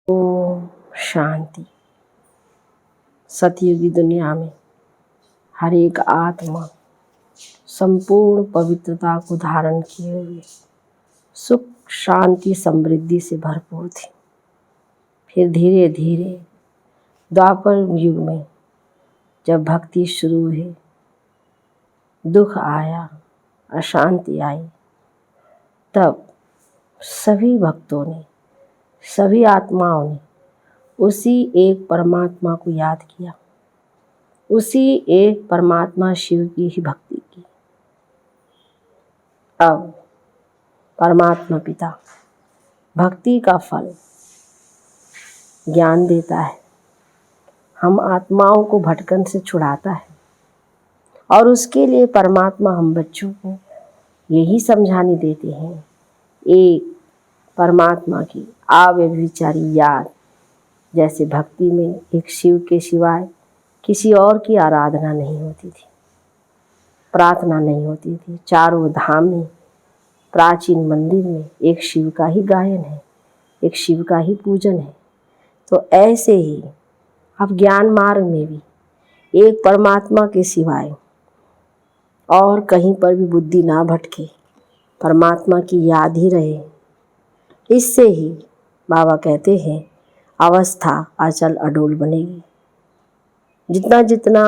ओम शांति। सतयुगी दुनिया में हर एक आत्मा संपूर्ण पवित्रता को धारण किए हुए सुख शांति समृद्धि से भरपूर थी। फिर धीरे धीरे द्वापर युग में जब भक्ति शुरू हुई, दुख आया, अशांति आई, तब सभी भक्तों ने, सभी आत्माओं ने उसी एक परमात्मा को याद किया, उसी एक परमात्मा शिव की ही भक्ति की। अब परमात्मा पिता भक्ति का फल ज्ञान देता है, हम आत्माओं को भटकन से छुड़ाता है, और उसके लिए परमात्मा हम बच्चों को यही समझाने देते हैं, एक परमात्मा की अव्यभिचारी याद। जैसे भक्ति में एक शिव के सिवाय किसी और की आराधना नहीं होती थी, प्रार्थना नहीं होती थी। चारों धाम में, प्राचीन मंदिर में एक शिव का ही गायन है, एक शिव का ही पूजन है। तो ऐसे ही अब ज्ञान मार्ग में भी एक परमात्मा के सिवाय और कहीं पर भी बुद्धि ना भटके, परमात्मा की याद ही रहे। इससे ही बाबा कहते हैं अवस्था अचल अडोल बनेगी। जितना जितना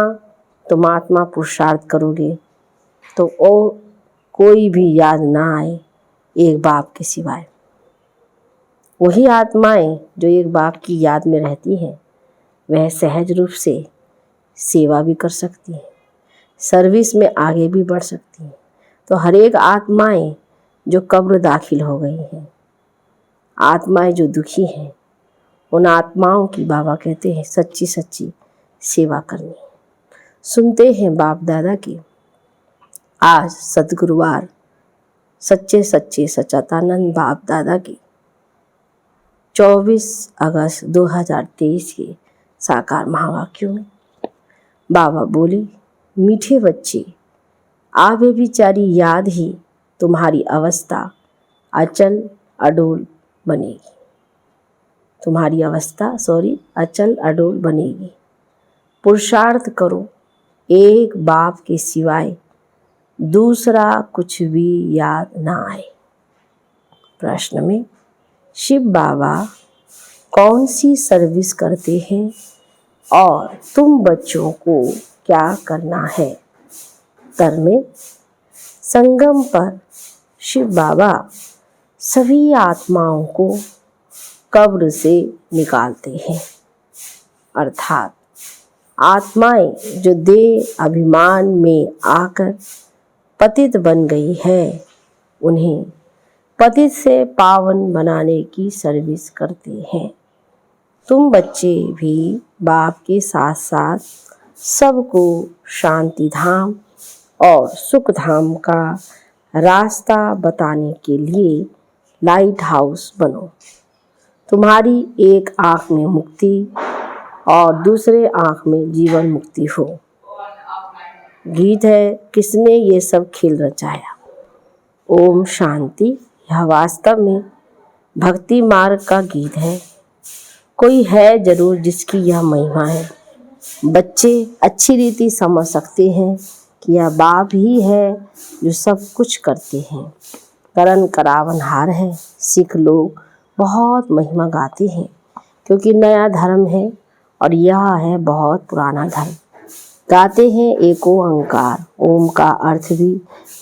तुम आत्मा पुरुषार्थ करोगे तो और कोई भी याद ना आए एक बाप के सिवाय। वही आत्माएं जो एक बाप की याद में रहती हैं, वह सहज रूप से सेवा भी कर सकती हैं, सर्विस में आगे भी बढ़ सकती हैं। तो हर एक आत्माएं जो कब्र दाखिल हो गई हैं, आत्माएं जो दुखी हैं, उन आत्माओं की बाबा कहते हैं सच्ची सच्ची सेवा करनी। सुनते हैं बाप दादा की आज सद्गुरुवार सच्चे सच्चे सच्चिदानंद बाप दादा की 24 अगस्त 2023 के साकार महावाक्यों में बाबा बोले, मीठे बच्चे, अव्यभिचारी याद ही तुम्हारी अवस्था अचल अडोल बनेगी। तुम्हारी अवस्था अचल अडोल बनेगी। पुरुषार्थ करो, एक बाप के सिवाय दूसरा कुछ भी याद ना आए। प्रश्न में शिव बाबा कौन सी सर्विस करते हैं और तुम बच्चों को क्या करना है? उत्तर में संगम पर शिव बाबा सभी आत्माओं को कब्र से निकालते हैं, अर्थात आत्माएं जो देह अभिमान में आकर पतित बन गई है, उन्हें पतित से पावन बनाने की सर्विस करते हैं। तुम बच्चे भी बाप के साथ साथ सबको शांति धाम और सुख धाम का रास्ता बताने के लिए लाइट हाउस बनो। तुम्हारी एक आँख में मुक्ति और दूसरे आँख में जीवन मुक्ति हो। गीत है, किसने ये सब खेल रचाया। ओम शांति। यह वास्तव में भक्ति मार्ग का गीत है। कोई है जरूर जिसकी यह महिमा है। बच्चे अच्छी रीति समझ सकते हैं कि यह बाप ही है जो सब कुछ करते हैं। करण करावनहार है। सिख लोग बहुत महिमा गाते हैं क्योंकि नया धर्म है और यह है बहुत पुराना धर्म। गाते हैं एको ओंकार। ओम का अर्थ भी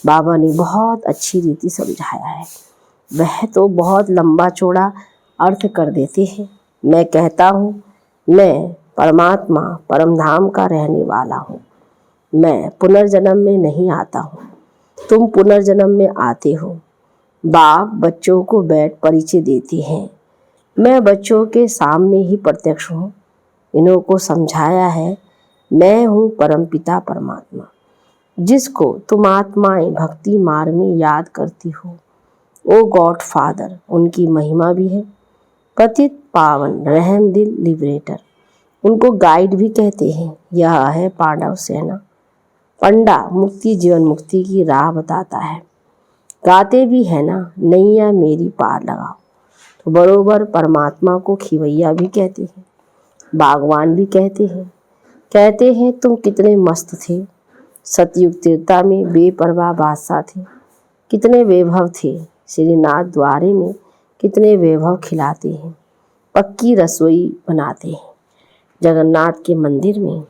बाबा ने बहुत अच्छी रीति समझाया है। वह तो बहुत लंबा चौड़ा अर्थ कर देते हैं। मैं कहता हूँ, मैं परमात्मा परमधाम का रहने वाला हूँ। मैं पुनर्जन्म में नहीं आता हूँ, तुम पुनर्जन्म में आते हो। बाप बच्चों को बैठ परिचय देते हैं। मैं बच्चों के सामने ही प्रत्यक्ष हूँ। इन्हों को समझाया है, मैं हूँ परमपिता परमात्मा, जिसको तुम आत्माएं भक्ति मार्ग में याद करती हो। ओ गॉड फादर, उनकी महिमा भी है। पतित पावन रहम दिल लिबरेटर, उनको गाइड भी कहते हैं। यह है पांडव सेना। पंडा मुक्ति जीवन मुक्ति की राह बताता है। गाते भी है ना, नैया मेरी पार लगाओ। तो बरोबर परमात्मा को खिवैया भी कहते हैं, बागवान भी कहते हैं। कहते हैं तुम कितने मस्त थे, सतयुग त्रेता में बेपरवाह बादशाह थे। कितने वैभव थे, श्रीनाथ द्वारे में कितने वैभव खिलाते हैं, पक्की रसोई बनाते हैं। जगन्नाथ के मंदिर में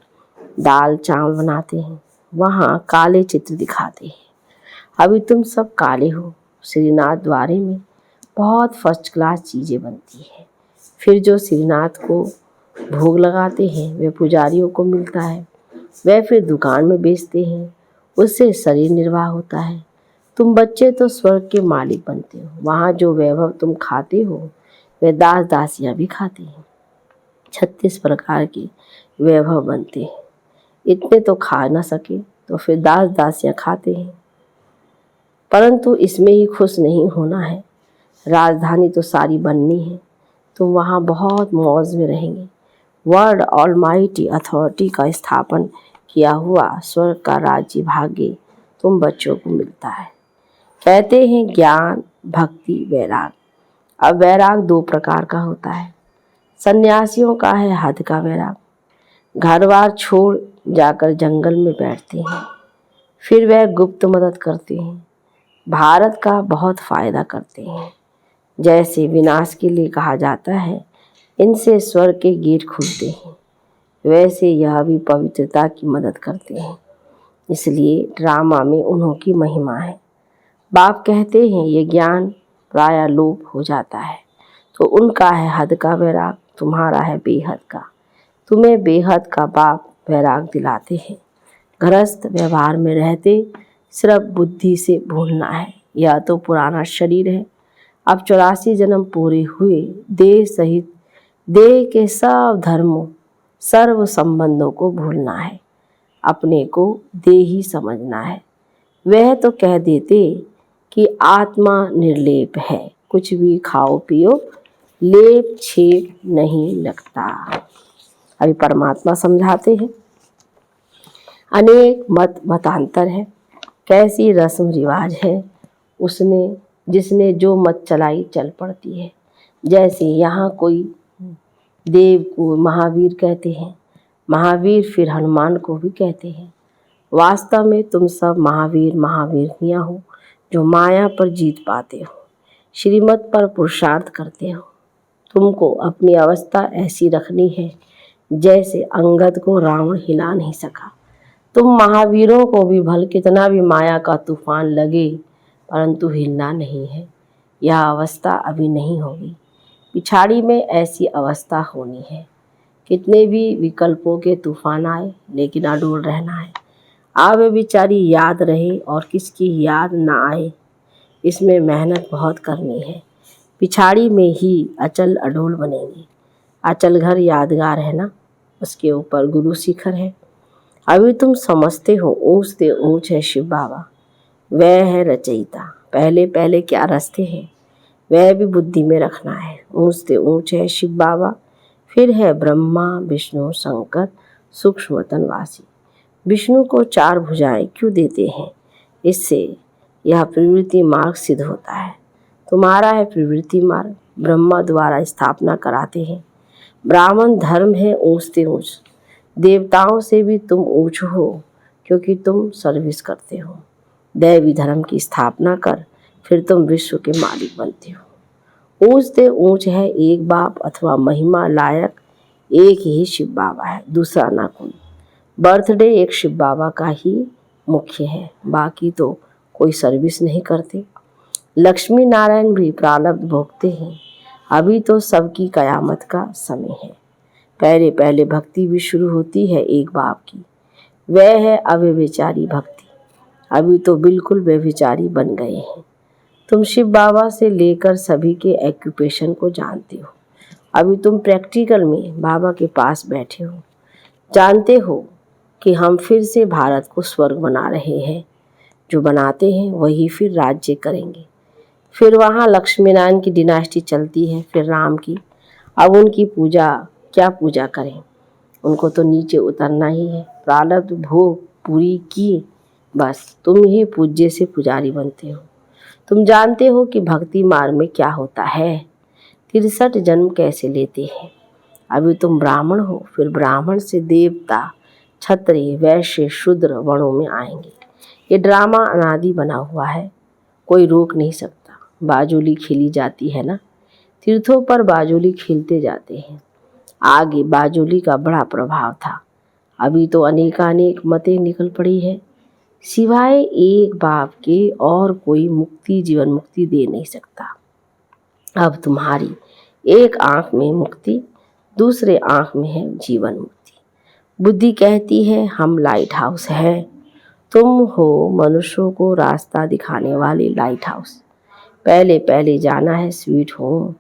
दाल चावल बनाते हैं, वहाँ काले चित्र दिखाते हैं। अभी तुम सब काले हो, श्रीनाथ द्वारे में बहुत फर्स्ट क्लास चीज़ें बनती हैं। फिर जो श्रीनाथ को भोग लगाते हैं वह पुजारियों को मिलता है, वह फिर दुकान में बेचते हैं, उससे शरीर निर्वाह होता है। तुम बच्चे तो स्वर्ग के मालिक बनते हो, वहाँ जो वैभव तुम खाते हो वह दास दासियाँ भी खाती हैं। 36 प्रकार के वैभव बनते हैं, इतने तो खा न सके तो फिर दास दासियाँ खाते हैं। परंतु इसमें ही खुश नहीं होना है, राजधानी तो सारी बननी है। तुम वहाँ बहुत मौज में रहेंगे। वर्ल्ड ऑलमाइटी अथॉरिटी का स्थापन किया हुआ स्वर्ग का राज्य भाग्य तुम बच्चों को मिलता है। कहते हैं ज्ञान, भक्ति, वैराग। अब वैराग 2 प्रकार का होता है। सन्यासियों का है हद का वैराग, घर बार छोड़ जाकर जंगल में बैठते हैं, फिर वह गुप्त मदद करते हैं, भारत का बहुत फायदा करते हैं। जैसे विनाश के लिए कहा जाता है इनसे स्वर्ग के गेट खुलते हैं, वैसे यह भी पवित्रता की मदद करते हैं, इसलिए ड्रामा में उन्हों की महिमा है। बाप कहते हैं ये ज्ञान प्रायः लोप हो जाता है, तो उनका है हद का वैराग, तुम्हारा है बेहद का। तुम्हें बेहद का बाप वैराग दिलाते हैं। गृहस्थ व्यवहार में रहते सिर्फ बुद्धि से भूलना है, यह तो पुराना शरीर है। अब 84 जन्म पूरे हुए, देह सहित देह के सब धर्मों सर्व संबंधों को भूलना है, अपने को देही समझना है। वह तो कह देते कि आत्मा निर्लेप है, कुछ भी खाओ पियो लेप छेप नहीं लगता। अभी परमात्मा समझाते हैं अनेक मतांतर है, कैसी रस्म रिवाज है उसने जिसने जो मत चलाई चल पड़ती है। जैसे यहाँ कोई देव को महावीर कहते हैं, महावीर फिर हनुमान को भी कहते हैं। वास्तव में तुम सब महावीर महावीरनियाँ हो जो माया पर जीत पाते हो, श्रीमत पर पुरुषार्थ करते हो। तुमको अपनी अवस्था ऐसी रखनी है जैसे अंगद को रावण हिला नहीं सका। तुम महावीरों को भी भल कितना भी माया का तूफान लगे परंतु हिलना नहीं है। यह अवस्था अभी नहीं होगी, पिछाड़ी में ऐसी अवस्था होनी है। कितने भी विकल्पों के तूफान आए लेकिन अडोल रहना है। आवे बेचारी याद रहे और किसकी याद ना आए, इसमें मेहनत बहुत करनी है। पिछाड़ी में ही अचल अडोल बनेंगे। अचल घर यादगार है ना, उसके ऊपर गुरु शिखर है। अभी तुम समझते हो ऊंच से ऊंच है शिव बाबा, वह है रचयिता। पहले पहले क्या रस्ते हैं वह भी बुद्धि में रखना है। ऊंच से ऊंच है शिव बाबा, फिर है ब्रह्मा विष्णु शंकर सूक्ष्म वतनवासी। विष्णु को 4 भुजाएं क्यों देते हैं, इससे यह प्रवृत्ति मार्ग सिद्ध होता है। तुम्हारा है प्रवृत्ति मार्ग, ब्रह्मा द्वारा स्थापना कराते हैं। ब्राह्मण धर्म है ऊंच से ऊंच, देवताओं से भी तुम ऊंच हो क्योंकि तुम सर्विस करते हो। दैवी धर्म की स्थापना कर फिर तुम विश्व के मालिक बनते हो। ऊंच से ऊंच है एक बाप अथवा महिमा लायक एक ही शिव बाबा है, दूसरा ना कोई। बर्थडे एक शिव बाबा का ही मुख्य है, बाकी तो कोई सर्विस नहीं करते। लक्ष्मी नारायण भी प्रारब्ध भोगते हैं। अभी तो सबकी कयामत का समय है। पहले पहले भक्ति भी शुरू होती है एक बाप की, वह है अव्यभिचारी भक्ति। अभी तो बिल्कुल व्यभिचारी बन गए हैं। तुम शिव बाबा से लेकर सभी के एक्यूपेशन को जानते हो। अभी तुम प्रैक्टिकल में बाबा के पास बैठे हो, जानते हो कि हम फिर से भारत को स्वर्ग बना रहे हैं। जो बनाते हैं वही फिर राज्य करेंगे। फिर वहाँ लक्ष्मी नारायण की डिनास्टी चलती है, फिर राम की। अब उनकी पूजा क्या पूजा करें, उनको तो नीचे उतरना ही है। प्रारब्ध भोग पूरी की, बस तुम ही पूज्य से पुजारी बनते हो। तुम जानते हो कि भक्ति मार्ग में क्या होता है। 63 जन्म कैसे लेते हैं। अभी तुम ब्राह्मण हो, फिर ब्राह्मण से देवता, क्षत्रिय, वैश्य, शूद्र वर्णों में आएंगे। ये ड्रामा अनादि बना हुआ है, कोई रोक नहीं सकता। बाजुली खेली जाती है ना, तीर्थों पर बाजुली खेलते जाते हैं। आगे बाजुली का बड़ा प्रभाव था, अभी तो अनेकानेक मतें निकल पड़ी है। सिवाय एक बाप के और कोई मुक्ति, जीवन मुक्ति दे नहीं सकता। अब तुम्हारी एक आंख में मुक्ति, दूसरे आंख में है जीवन मुक्ति। बुद्धि कहती है हम लाइट हाउस हैं, तुम हो मनुष्यों को रास्ता दिखाने वाले लाइट हाउस। पहले पहले जाना है स्वीट होम,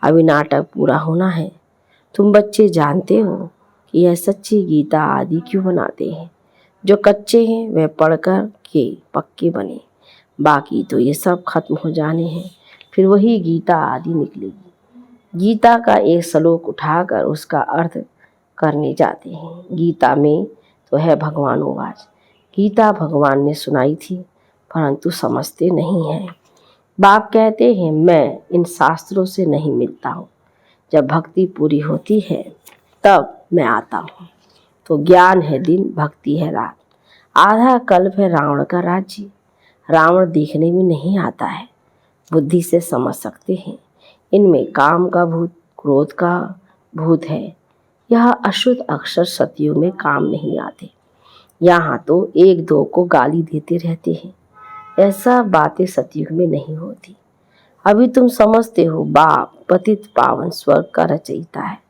अभी नाटक पूरा होना है। तुम बच्चे जानते हो कि यह सच्ची गीता आदि क्यों बनाते हैं। जो कच्चे हैं वह पढ़कर के पक्के बने, बाकी तो ये सब खत्म हो जाने हैं, फिर वही गीता आदि निकलेगी। गीता का एक श्लोक उठाकर उसका अर्थ करने जाते हैं। गीता में तो है भगवानोवाच, गीता भगवान ने सुनाई थी, परंतु समझते नहीं हैं। बाप कहते हैं मैं इन शास्त्रों से नहीं मिलता हूँ, जब भक्ति पूरी होती है तब मैं आता हूँ। तो ज्ञान है दिन, भक्ति है रात। आधा कल्प है रावण का राज्य। रावण देखने में नहीं आता है, बुद्धि से समझ सकते हैं। इनमें काम का भूत, क्रोध का भूत है। यह अशुद्ध अक्षर सतयुग में काम नहीं आते। यहाँ तो एक दो को गाली देते रहते हैं, ऐसा बातें सतयुग में नहीं होती। अभी तुम समझते हो बाप पतित पावन स्वर्ग का रचयिता है।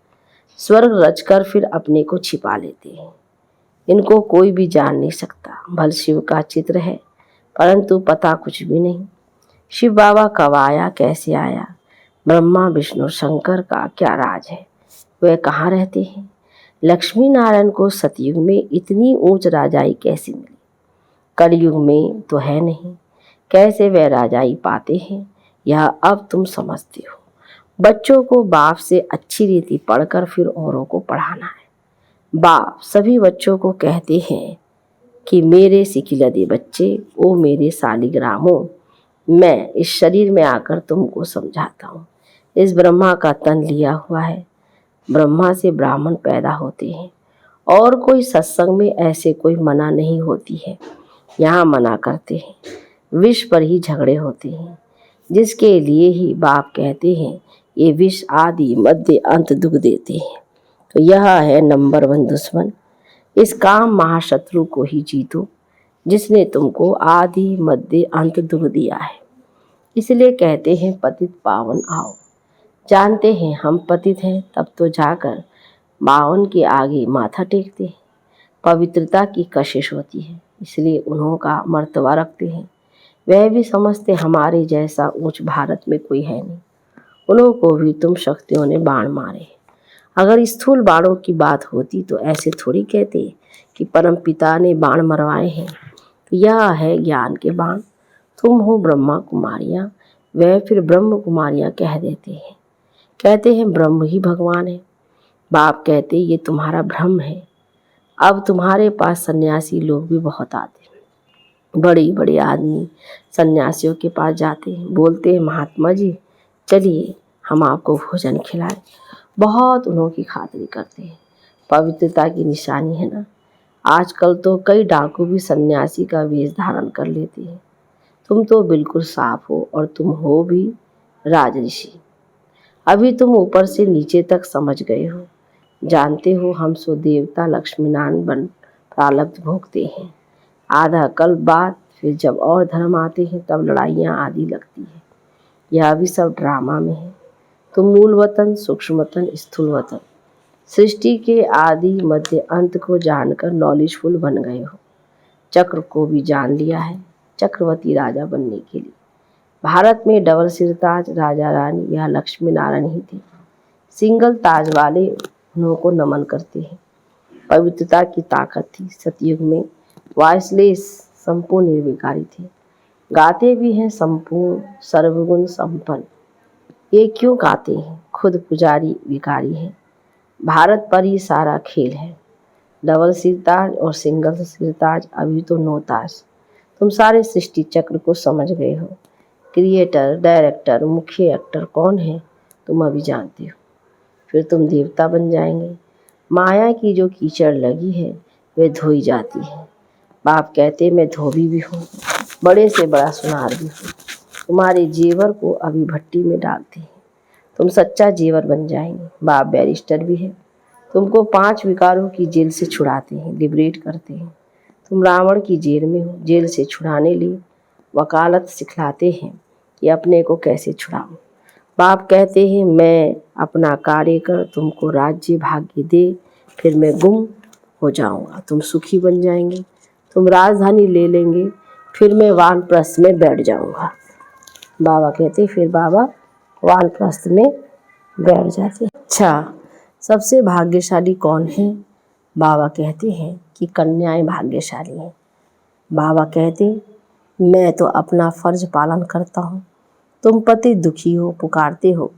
स्वर्ग रचकर फिर अपने को छिपा लेते हैं। इनको कोई भी जान नहीं सकता। भल शिव का चित्र है, परंतु पता कुछ भी नहीं। शिव बाबा कब आया, कैसे आया, ब्रह्मा विष्णु शंकर का क्या राज है, वह कहाँ रहते हैं। लक्ष्मी नारायण को सतयुग में इतनी ऊंच राजाई कैसे मिली, कलयुग में तो है नहीं। कैसे वह राजाई पाते हैं, यह अब तुम समझते हो। बच्चों को बाप से अच्छी रीति पढ़कर फिर औरों को पढ़ाना है। बाप सभी बच्चों को कहते हैं कि मेरे सिकिलदे बच्चे, ओ मेरे सालिग्रामों, मैं इस शरीर में आकर तुमको समझाता हूँ। इस ब्रह्मा का तन लिया हुआ है। ब्रह्मा से ब्राह्मण पैदा होते हैं, और कोई सत्संग में ऐसे कोई मना नहीं होती है। यहाँ मना करते हैं, विष पर ही झगड़े होते हैं, जिसके लिए ही बाप कहते हैं ये विष आदि मध्य अंत दुख देते हैं। तो यह है नंबर 1 दुश्मन। इस काम महाशत्रु को ही जीतो, जिसने तुमको आदि मध्य अंत दुख दिया है। इसलिए कहते हैं पतित पावन आओ। जानते हैं हम पतित हैं, तब तो जाकर पावन के आगे माथा टेकते हैं। पवित्रता की कशिश होती है, इसलिए उन्हों का मर्तबा रखते हैं। वह भी समझते हमारे जैसा ऊंच भारत में कोई है नहीं। उन्हों को भी तुम शक्तियों ने बाण मारे। अगर स्थूल बाणों की बात होती तो ऐसे थोड़ी कहते कि परम पिता ने बाण मरवाए हैं। तो यह है ज्ञान के बाण। तुम हो ब्रह्मा कुमारियाँ, वह फिर ब्रह्म कुमारियाँ कह देते हैं। कहते हैं ब्रह्म ही भगवान है। बाप कहते ये तुम्हारा भ्रम है। अब तुम्हारे पास सन्यासी लोग भी बहुत आते हैं। बड़े बड़े आदमी सन्यासियों के पास जाते हैं, बोलते हैं महात्मा जी चलिए हम आपको भोजन खिलाएं। बहुत उन्हों की खातिरी करते हैं। पवित्रता की निशानी है ना। आजकल तो कई डाकू भी सन्यासी का वेश धारण कर लेते हैं। तुम तो बिल्कुल साफ हो, और तुम हो भी राजऋषि। अभी तुम ऊपर से नीचे तक समझ गए हो। जानते हो हम सो देवता लक्ष्मीनारायण बन प्रारब्ध भोगते हैं। आधा कल्प बाद फिर जब और धर्म आते हैं तब लड़ाइयाँ आदि लगती है। यह भी सब ड्रामा में है। तुम मूल वतन, सूक्ष्म वतन, स्थूल वतन, सृष्टि के आदि मध्य अंत को जानकर नॉलेजफुल बन गए हो। चक्र को भी जान लिया है, चक्रवर्ती राजा बनने के लिए। भारत में डबल सिरताज राजा रानी यह लक्ष्मी नारायण ही थे। सिंगल ताज वाले उन्हों को नमन करते हैं। पवित्रता की ताकत थी। सतयुग में वॉइसलेस संपूर्ण निर्विकारी थे। गाते भी हैं संपूर्ण सर्वगुण संपन्न। ये क्यों गाते हैं, खुद पुजारी विकारी है। भारत पर ही सारा खेल है। डबल सिरताज और सिंगल सिरताज, अभी तो 9 ताज। तुम सारे सृष्टि चक्र को समझ गए हो। क्रिएटर, डायरेक्टर, मुख्य एक्टर कौन है, तुम अभी जानते हो। फिर तुम देवता बन जाएंगे। माया की जो कीचड़ लगी है वह धोई जाती है। बाप कहते मैं धोबी भी हूँ, बड़े से बड़ा सुनार भी हूँ। तुम्हारे जेवर को अभी भट्टी में डालते हैं, तुम सच्चा जेवर बन जाएंगे। बाप बैरिस्टर भी है, तुमको 5 विकारों की जेल से छुड़ाते हैं, लिबरेट करते हैं। तुम रावण की जेल में हो, जेल से छुड़ाने लिए वकालत सिखलाते हैं कि अपने को कैसे छुड़ाऊं। बाप कहते हैं मैं अपना कार्य कर तुमको राज्य भाग्य दे, फिर मैं गुम हो जाऊंगा, तुम सुखी बन जाएंगे। तुम राजधानी ले लेंगे, फिर मैं वानप्रस्थ में बैठ जाऊंगा। बाबा कहते फिर बाबा वानप्रस्थ में बैठ जाते। अच्छा, सबसे भाग्यशाली कौन है? बाबा कहते हैं कि कन्याएं भाग्यशाली हैं। बाबा कहते मैं तो अपना फर्ज पालन करता हूँ। तुम पति दुखी हो, पुकारते हो,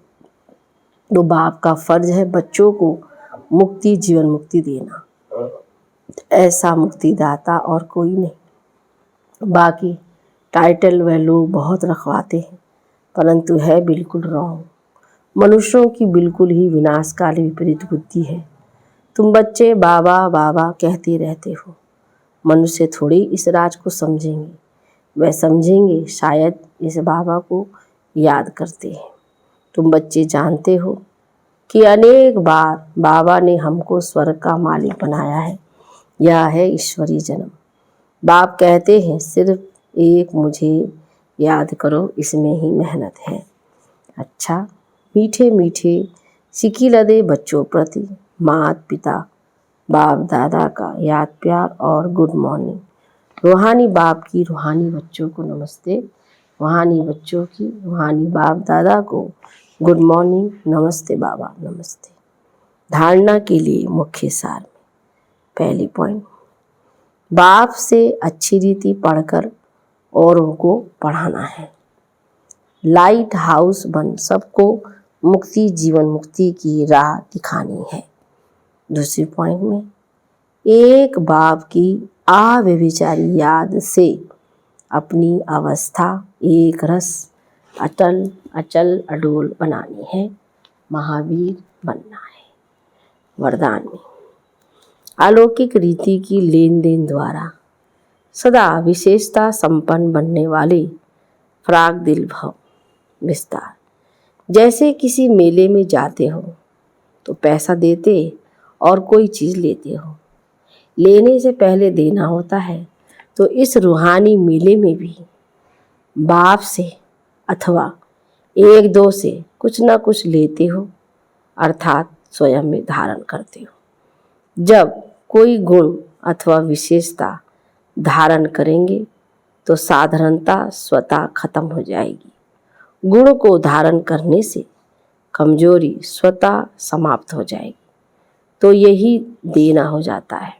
तो बाप का फर्ज है बच्चों को मुक्ति, जीवन मुक्ति देना। ऐसा मुक्तिदाता और कोई नहीं। बाकी टाइटल वह लोग बहुत रखवाते हैं, परंतु है बिल्कुल रॉन्ग। मनुष्यों की बिल्कुल ही विनाशकाली विपरीत बुद्धि है। तुम बच्चे बाबा बाबा कहते रहते हो, मनुष्य थोड़ी इस राज को समझेंगे। वह समझेंगे शायद इस बाबा को याद करते हैं। तुम बच्चे जानते हो कि अनेक बार बाबा ने हमको स्वर्ग का मालिक बनाया है। यह है ईश्वरीय जन्म। बाप कहते हैं सिर्फ एक मुझे याद करो, इसमें ही मेहनत है। अच्छा, मीठे मीठे सिकी लदे बच्चों प्रति माता पिता बाप दादा का याद प्यार और गुड मॉर्निंग। रूहानी बाप की रूहानी बच्चों को नमस्ते, रूहानी बच्चों की रूहानी बाप दादा को गुड मॉर्निंग, नमस्ते बाबा, नमस्ते। धारणा के लिए मुख्य सार में पहली पॉइंट, बाप से अच्छी रीति पढ़कर औरों को पढ़ाना है। लाइट हाउस बन सबको मुक्ति, जीवन मुक्ति की राह दिखानी है। दूसरी पॉइंट में, एक बाप की अव्यभिचारी याद से अपनी अवस्था एक रस अटल अचल अडोल बनानी है, महावीर बनना है। वरदान में, अलौकिक रीति की लेन देन द्वारा सदा विशेषता संपन्न बनने वाले फ्राक दिल भव विस्तार। जैसे किसी मेले में जाते हो तो पैसा देते और कोई चीज़ लेते हो, लेने से पहले देना होता है। तो इस रूहानी मेले में भी बाप से अथवा एक दो से कुछ ना कुछ लेते हो, अर्थात स्वयं में धारण करते हो। जब कोई गुण अथवा विशेषता धारण करेंगे तो साधारणता स्वतः खत्म हो जाएगी। गुण को धारण करने से कमजोरी स्वतः समाप्त हो जाएगी। तो यही देना हो जाता है।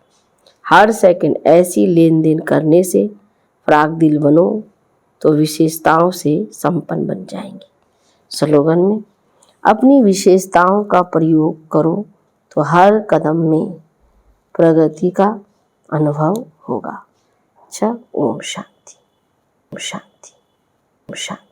हर सेकंड ऐसी लेन देन करने से फ्राक दिल बनो तो विशेषताओं से संपन्न बन जाएंगे। स्लोगन में, अपनी विशेषताओं का प्रयोग करो तो हर कदम में प्रगति का अनुभव होगा। अच्छा, ओम शांति, ओम शांति, ओम शांति।